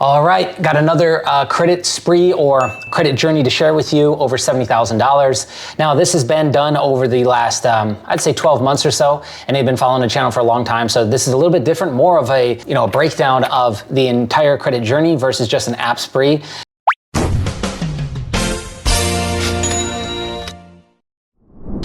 All right, got another credit spree or credit journey to share with you, over $70,000. Now, this has been done over the last, I'd say 12 months or so, and they've been following the channel for a long time. So this is a little bit different, more of a, a breakdown of the entire credit journey versus just an app spree.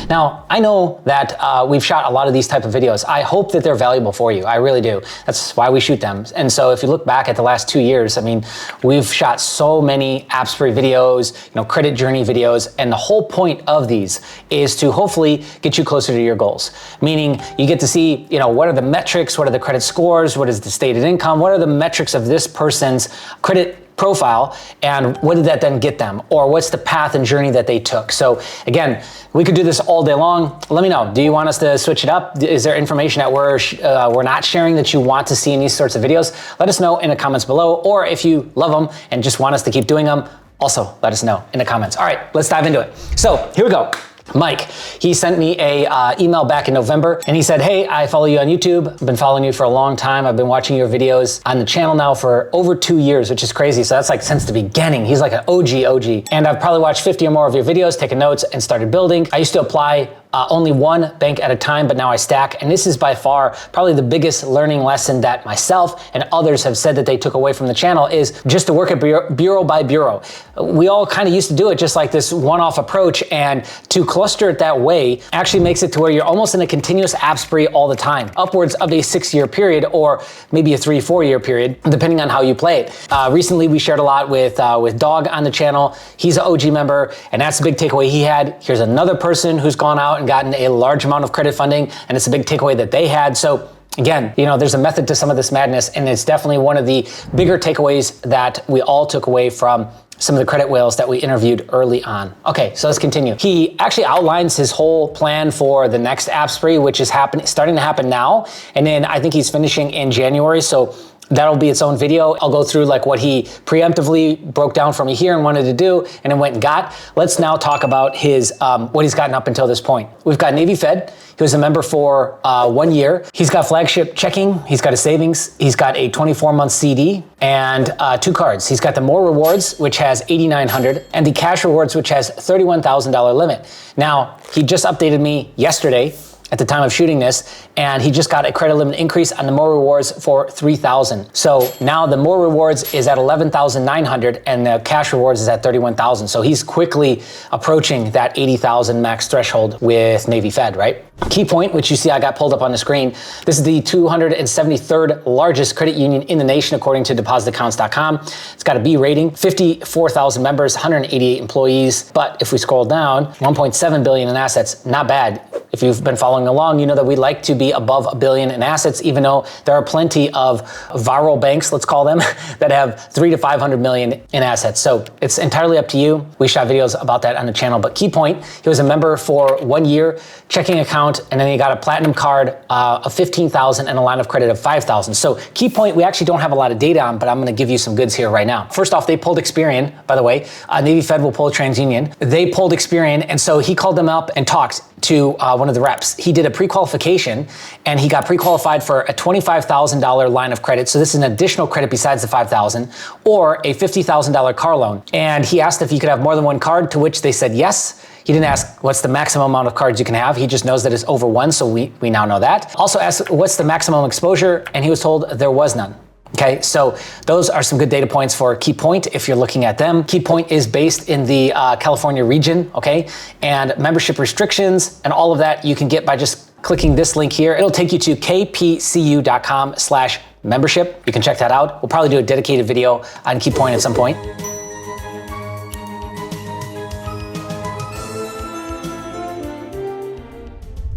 Now, I know that we've shot a lot of these type of videos. I hope that they're valuable for you. I really do. That's why we shoot them. And so if you look back at the last 2 years, I mean, we've shot so many app spree videos, credit journey videos, and the whole point of these is to hopefully get you closer to your goals. Meaning you get to see, what are the metrics, what are the credit scores, what is the stated income, what are the metrics of this person's credit profile, and what did that then get them, or what's the path and journey that they took. So again, we could do this all day long. Let me know, do you want us to switch it up? Is there information that we're not sharing that you want to see in these sorts of videos? Let us know in the comments below, or if you love them and just want us to keep doing them, also let us know in the comments. All right, let's dive into it. So here we go. Mike, he sent me a email back in November, and he said, hey, I follow you on YouTube. I've been following you for a long time. I've been watching your videos on the channel now for over 2 years, which is crazy. So that's like since the beginning. He's like an OG. And I've probably watched 50 or more of your videos, taken notes, and started building. I used to apply only one bank at a time, but now I stack. And this is by far probably the biggest learning lesson that myself and others have said that they took away from the channel, is just to work at bureau by bureau. We all kind of used to do it just like this one-off approach, and to cluster it that way actually makes it to where you're almost in a continuous app spree all the time, upwards of a 6-year period, or maybe a 3-4 year period, depending on how you play it. Recently, we shared a lot with Dog on the channel. He's an OG member, and that's the big takeaway he had. Here's another person who's gone out and gotten a large amount of credit funding, and it's a big takeaway that they had. So again, there's a method to some of this madness, and it's definitely one of the bigger takeaways that we all took away from some of the credit whales that we interviewed early on. Okay, so let's continue. He actually outlines his whole plan for the next app spree, which is starting to happen now, and then I think he's finishing in January. So that'll be its own video. I'll go through like what he preemptively broke down for me here and wanted to do, and then went and got. Let's now talk about his what he's gotten up until this point. We've got Navy Fed. He was a member for 1 year. He's got flagship checking. He's got a savings. He's got a 24-month CD and 2 cards. He's got the More Rewards, which has $8,900, and the Cash Rewards, which has $31,000 limit. Now, he just updated me yesterday at the time of shooting this, and he just got a credit limit increase on the More Rewards for $3,000. So now the More Rewards is at $11,900, and the Cash Rewards is at $31,000. So he's quickly approaching that $80,000 max threshold with Navy Fed, right? Key Point, which you see I got pulled up on the screen. This is the 273rd largest credit union in the nation, according to depositaccounts.com. It's got a B rating, 54,000 members, 188 employees. But if we scroll down, 1.7 billion in assets, not bad. If you've been following along, you know that we like to be above $1 billion in assets, even though there are plenty of viral banks, let's call them, that have 300 to 500 million in assets. So it's entirely up to you. We shot videos about that on the channel. But Key Point, he was a member for 1 year, checking account, and then he got a platinum card of $15,000 and a line of credit of $5,000. So Key Point, we actually don't have a lot of data on, but I'm going to give you some goods here right now. First off, they pulled Experian, by the way. Navy Fed will pull TransUnion. They pulled Experian, and so he called them up and talked to one of the reps. He did a pre-qualification, and he got pre-qualified for a $25,000 line of credit. So this is an additional credit besides the $5,000, or a $50,000 car loan. And he asked if he could have more than one card, to which they said yes. He didn't ask what's the maximum amount of cards you can have. He just knows that it's over 1, so we now know that. Also asked what's the maximum exposure, and he was told there was none. Okay, so those are some good data points for Key Point if you're looking at them. Key Point is based in the California region, okay? And membership restrictions and all of that you can get by just clicking this link here. It'll take you to kpcu.com/membership. You can check that out. We'll probably do a dedicated video on Key Point at some point.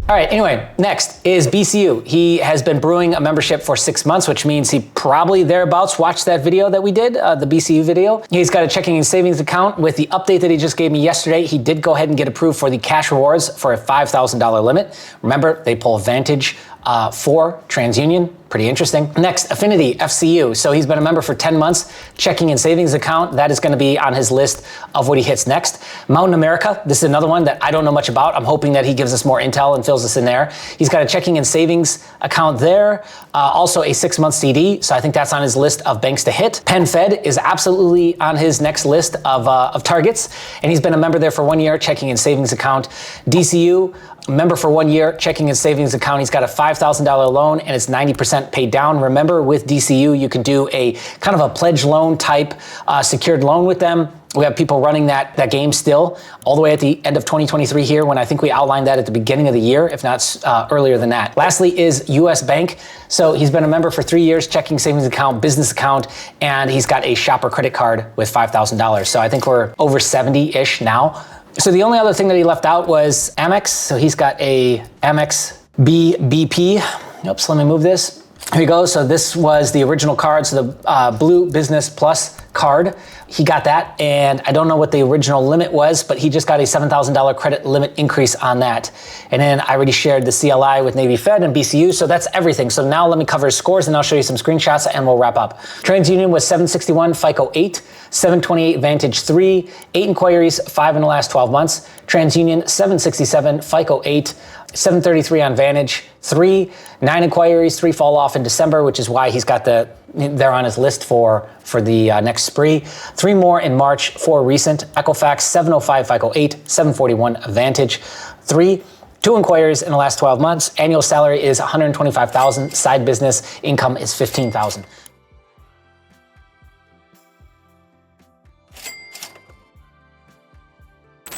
All right, anyway, next is BCU. He has been brewing a membership for 6 months, which means he probably thereabouts watched that video that we did, the BCU video. He's got a checking and savings account. With the update that he just gave me yesterday, he did go ahead and get approved for the Cash Rewards for a $5,000 limit. Remember, they pull advantage for TransUnion. Pretty interesting. Next, Affinity, FCU. So he's been a member for 10 months, checking and savings account. That is going to be on his list of what he hits next. Mountain America, this is another one that I don't know much about. I'm hoping that he gives us more intel and fills us in there. He's got a checking and savings account there. Also a 6-month CD. So I think that's on his list of banks to hit. PenFed is absolutely on his next list of targets. And he's been a member there for 1 year, checking and savings account. DCU, member for 1 year, checking and savings account. He's got a $5,000 loan and it's 90% paid down. Remember, with DCU, you can do a kind of a pledge loan type secured loan with them. We have people running that game still all the way at the end of 2023 here, when I think we outlined that at the beginning of the year, if not earlier than that. Lastly is US Bank. So he's been a member for 3 years, checking, savings account, business account, and he's got a shopper credit card with $5,000. So I think we're over 70-ish now. So the only other thing that he left out was Amex. So he's got a Amex BBP. Oops, let me move this. Here we go. So this was the original card. So the Blue Business Plus card. He got that, and I don't know what the original limit was, but he just got a $7,000 credit limit increase on that. And then I already shared the CLI with Navy Fed and BCU, so that's everything. So now let me cover his scores, and I'll show you some screenshots, and we'll wrap up. TransUnion was 761, FICO 8, 728 Vantage 3, 8 inquiries, 5 in the last 12 months. TransUnion 767, FICO 8, 733 on Vantage 3, 9 inquiries, 3 fall off in December, which is why he's got they're on his list for the next spree. 3 more in March, 4 recent. Equifax 705 FICO 8, 741 Vantage 3. 2 inquiries in the last 12 months. Annual salary is $125,000. Side business income is $15,000.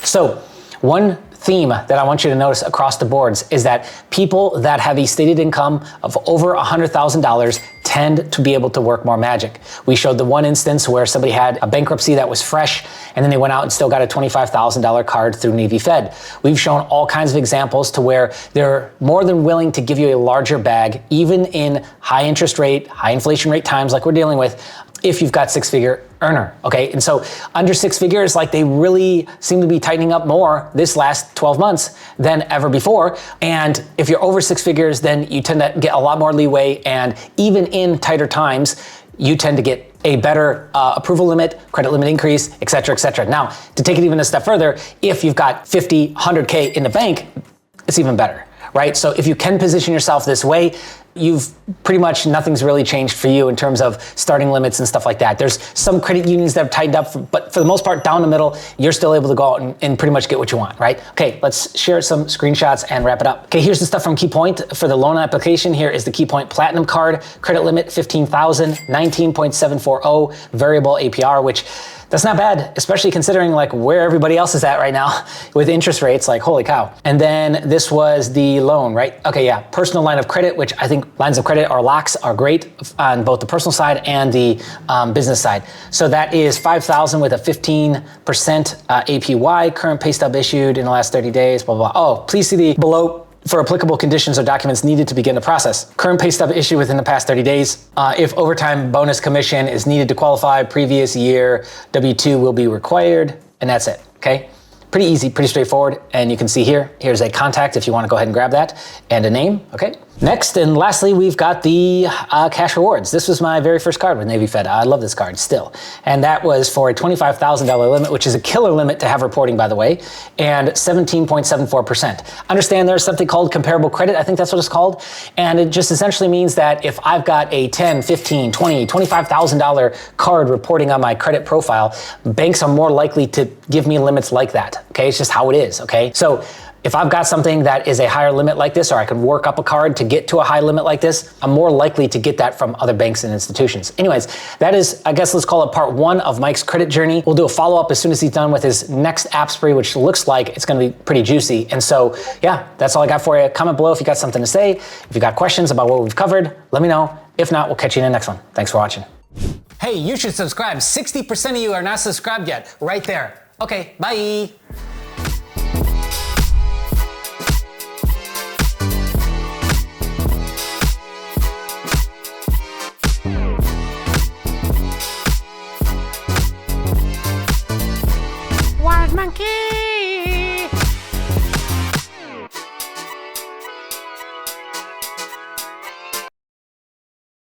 So one theme that I want you to notice across the boards is that people that have a stated income of over $100,000 tend to be able to work more magic. We showed the one instance where somebody had a bankruptcy that was fresh, and then they went out and still got a $25,000 card through Navy Fed. We've shown all kinds of examples to where they're more than willing to give you a larger bag, even in high interest rate, high inflation rate times like we're dealing with, if you've got 6-figure earner, okay? And so under 6 figures, like, they really seem to be tightening up more this last 12 months than ever before. And if you're over 6 figures, then you tend to get a lot more leeway. And even in tighter times, you tend to get a better approval limit, credit limit increase, et cetera, et cetera. Now, to take it even a step further, if you've got 50, 100K in the bank, it's even better, right? So if you can position yourself this way, you've pretty much, nothing's really changed for you in terms of starting limits and stuff like that. There's some credit unions that have tightened up, but for the most part, down the middle, you're still able to go out and pretty much get what you want, right? Okay, let's share some screenshots and wrap it up. Okay, here's the stuff from KeyPoint for the loan application. Here is the KeyPoint Platinum card, credit limit 15,000, 19.740 variable APR, which that's not bad, especially considering like where everybody else is at right now with interest rates, like holy cow. And then this was the loan, right? Okay, yeah, personal line of credit, which I think lines of credit or locks are great on both the personal side and the business side. So that is 5,000 with a 15% APY, current pay stub issued in the last 30 days, blah, blah, blah. Oh, please see the below for applicable conditions or documents needed to begin the process. Current pay stub issued within the past 30 days. If overtime bonus commission is needed to qualify, previous year W-2 will be required, and that's it, okay? Pretty easy, pretty straightforward, and you can see here's a contact if you want to go ahead and grab that, and a name, okay? Next, and lastly, we've got the cash rewards. This was my very first card with Navy Fed. I love this card still. And that was for a $25,000 limit, which is a killer limit to have reporting, by the way, and 17.74%. Understand there's something called comparable credit. I think that's what it's called. And it just essentially means that if I've got a $10, $15, $20, $25,000 card reporting on my credit profile, banks are more likely to give me limits like that, okay? It's just how it is, okay? So if I've got something that is a higher limit like this, or I can work up a card to get to a high limit like this, I'm more likely to get that from other banks and institutions. Anyways, that is, I guess let's call it part 1 of Mike's credit journey. We'll do a follow-up as soon as he's done with his next app spree, which looks like it's gonna be pretty juicy. And so, yeah, that's all I got for you. Comment below if you got something to say. If you got questions about what we've covered, let me know. If not, we'll catch you in the next one. Thanks for watching. Hey, you should subscribe. 60% of you are not subscribed yet, right there. Okay, bye.